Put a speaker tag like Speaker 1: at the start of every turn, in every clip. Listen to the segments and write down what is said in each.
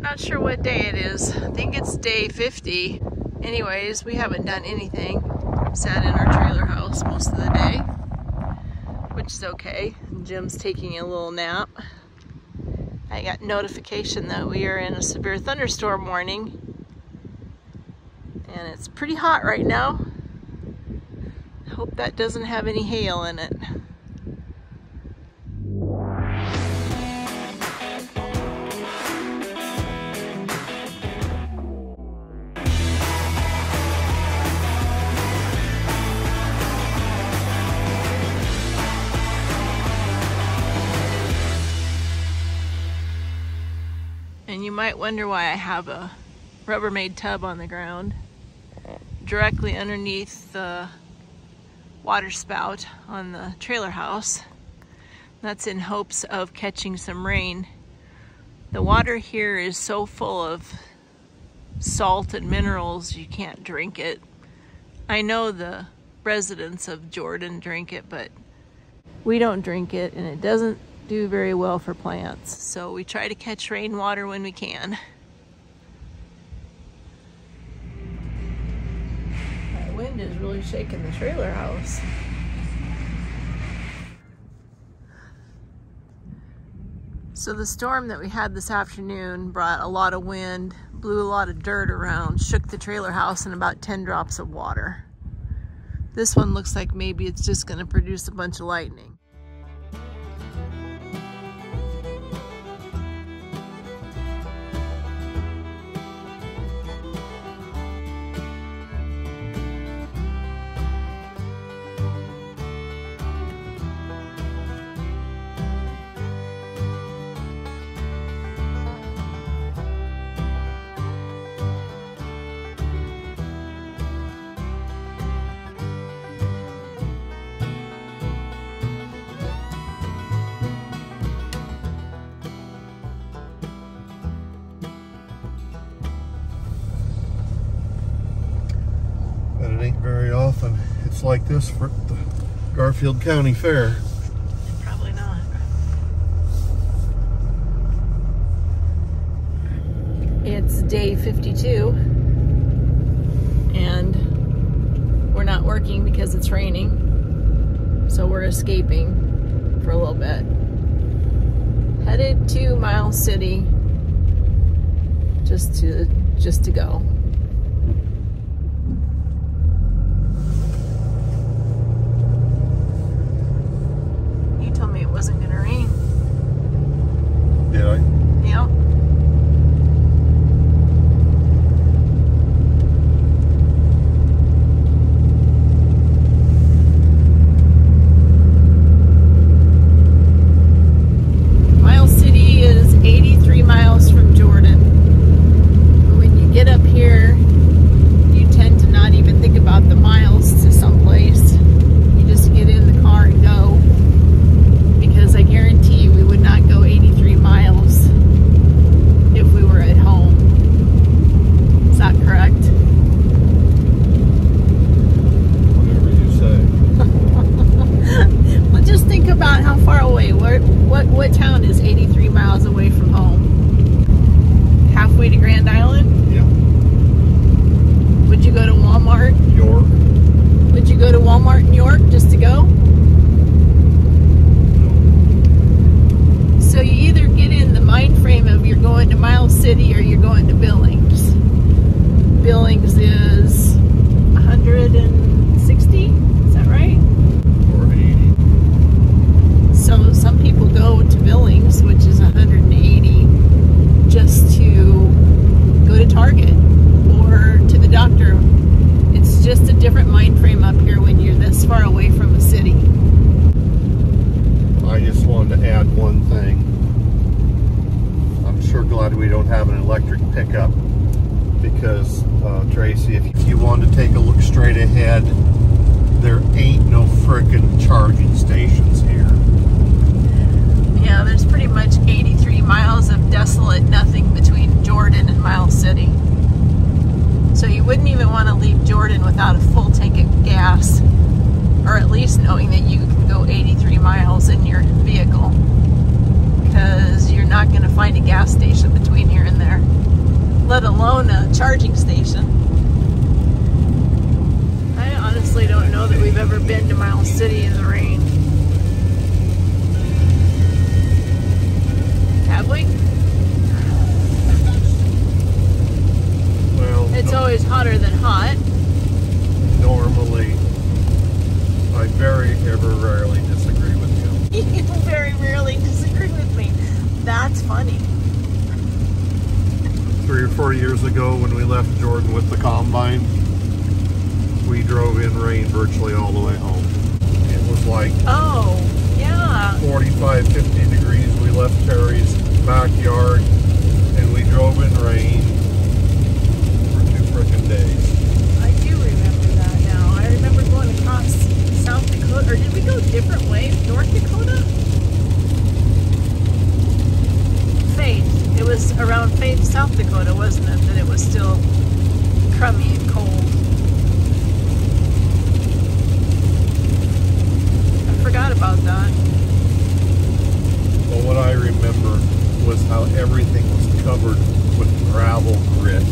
Speaker 1: Not sure what day it is. I think it's day 50. Anyways, we haven't done anything. Sat in our trailer house most of the day, which is okay. Jim's taking a little nap. I got notification that we are in a severe thunderstorm warning, and it's pretty hot right now. Hope that doesn't have any hail in it. And you might wonder why I have a Rubbermaid tub on the ground directly underneath the water spout on the trailer house. That's in hopes of catching some rain. The water here is so full of salt and minerals you can't drink it. I know the residents of Jordan drink it, but we don't drink it, and it doesn't do very well for plants. So we try to catch rainwater when we can. That wind is really shaking the trailer house. So the storm that we had this afternoon brought a lot of wind, blew a lot of dirt around, shook the trailer house, and about 10 drops of water. This one looks like maybe it's just going to produce a bunch of lightning.
Speaker 2: Very often it's like this for the Garfield County Fair.
Speaker 1: Probably not. It's day 52 and we're not working because it's raining, so we're escaping for a little bit. Headed to Miles City just to go. Wasn't gonna rain.
Speaker 2: Did I?
Speaker 1: Yep. Miles City is 83 miles from Jordan. When you get up here, you tend to not even think about the miles to someplace. You just get in the car and go. Because I guarantee you we would not go 83 miles if we were at home. Is that correct?
Speaker 2: Whatever you say.
Speaker 1: Well, just think about how far away. What town is 83 miles away from home? Halfway to Grand Island?
Speaker 2: Yeah.
Speaker 1: Would you go to Walmart?
Speaker 2: York.
Speaker 1: Would you go to Walmart in York just to go? So you either get in the mind frame of you're going to Miles City or you're going to Billings. Billings is 160, is that right?
Speaker 2: Or 80.
Speaker 1: So some people go to Billings, which is 180, just to go to Target or to the doctor. It's just a different mind frame up here when you're this far away from a city.
Speaker 2: I just wanted to add one thing. I'm sure glad we don't have an electric pickup because, Tracy, if you want to take a look straight ahead, there ain't no frickin' charging stations here.
Speaker 1: Yeah, there's pretty much 83 miles of desolate nothing between Jordan and Miles City. So you wouldn't even want to leave Jordan without a full tank of gas, or at least knowing that you can go 83 miles in your vehicle, because you're not going to find a gas station between here and there. let alone a charging station. I honestly don't know that we've ever been to Miles City in the rain. Have we?
Speaker 2: Well,
Speaker 1: it's always hotter than hot.
Speaker 2: Normally, I very ever rarely disagree with you.
Speaker 1: You very rarely disagree with me. That's funny.
Speaker 2: 3 or 4 years ago when we left Jordan with the combine, we drove in rain virtually all the way home. It was like 45, 50 degrees. We left Terry's backyard and we drove in rain for 2 frickin' days.
Speaker 1: I do remember that now. I remember going across South Dakota, or did we go a different way? North Dakota? Faith. It was around Faith, South Dakota, wasn't it? That it was still crummy and cold. I forgot about that.
Speaker 2: But what I remember was how everything was covered with gravel grit.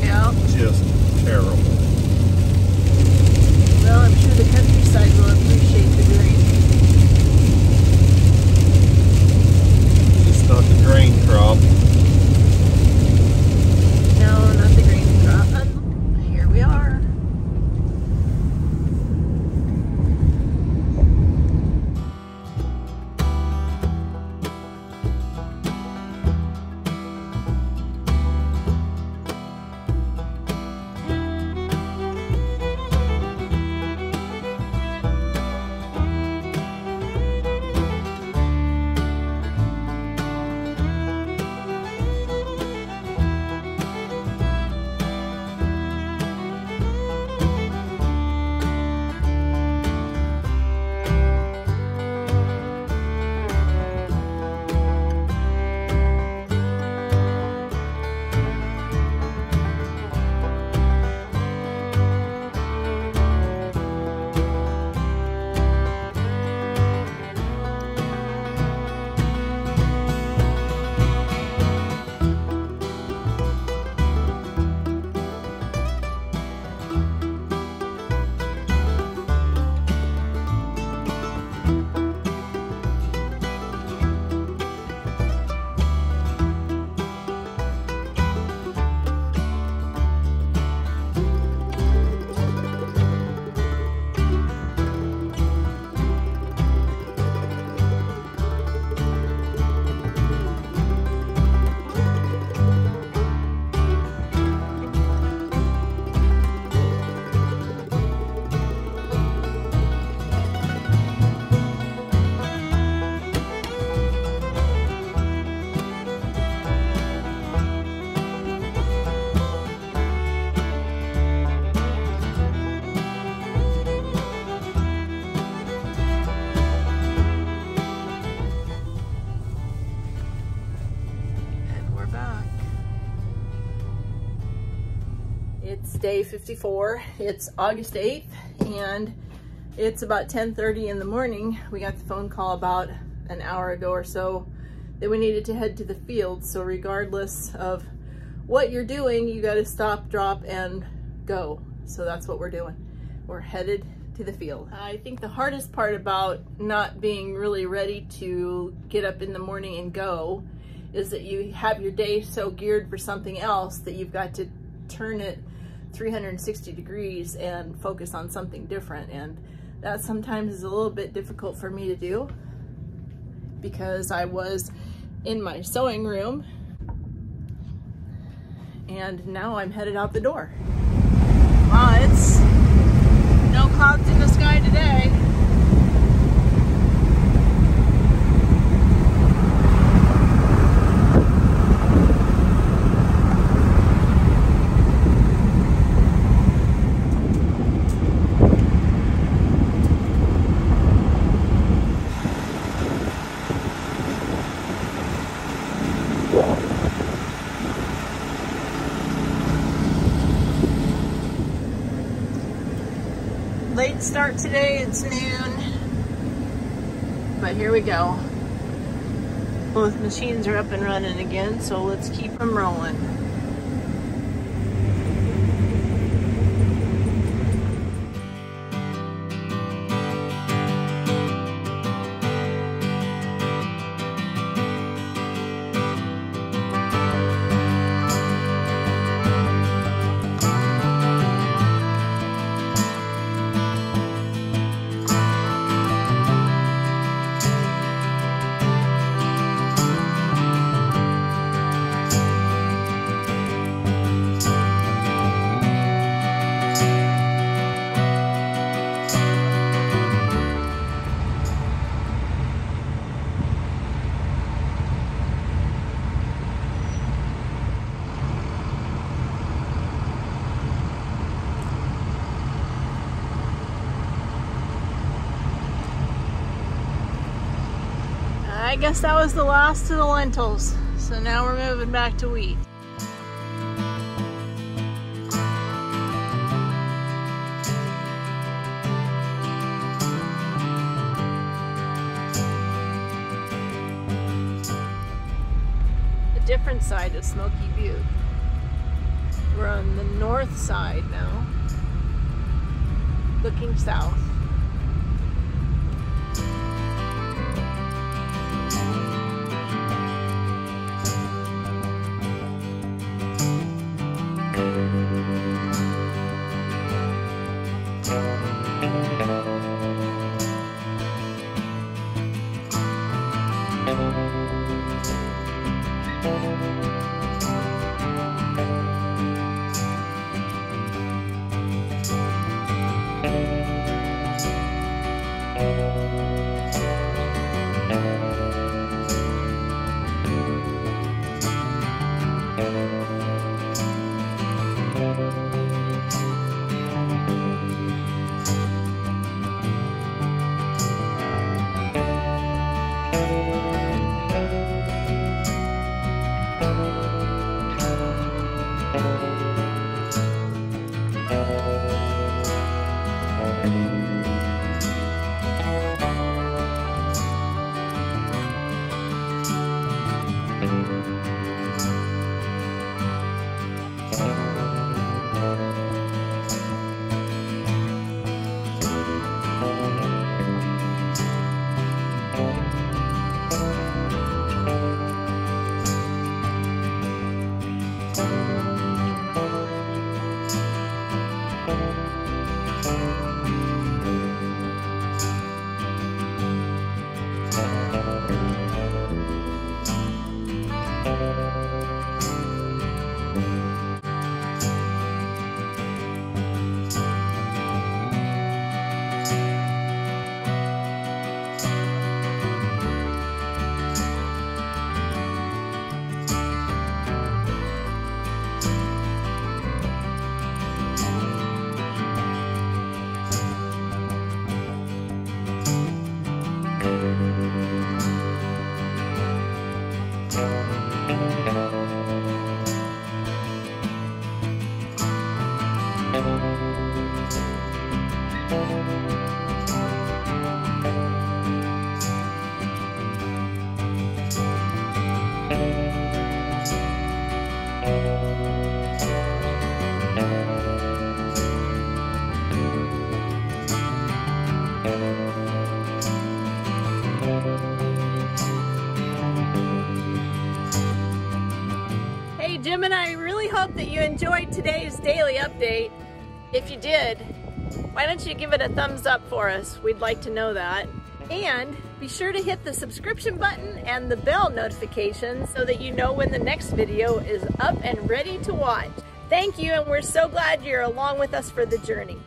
Speaker 1: Yeah.
Speaker 2: Just terrible.
Speaker 1: Well, I'm sure the countryside will appreciate the green.
Speaker 2: Just not the grain crop.
Speaker 1: No, not the green crop. Here we are. It's day 54. It's August 8th and it's about 10:30 in the morning. We got the phone call about an hour ago or so that we needed to head to the field. So regardless of what you're doing, you got to stop, drop, and go. So that's what we're doing. We're headed to the field. I think the hardest part about not being really ready to get up in the morning and go is that you have your day so geared for something else that you've got to turn it 360 degrees and focus on something different. And that sometimes is a little bit difficult for me to do because I was in my sewing room and now I'm headed out the door. Wow, it's no clouds in the sky today. Late start today, it's noon, but here we go. Both machines are up and running again, so let's keep them rolling. I guess that was the last of the lentils. So now we're moving back to wheat. A different side of Smoky Butte. We're on the north side now, looking south. Jim and I really hope that you enjoyed today's daily update. If you did, why don't you give it a thumbs up for us? We'd like to know that. And be sure to hit the subscription button and the bell notification so that you know when the next video is up and ready to watch. Thank you, and we're so glad you're along with us for the journey.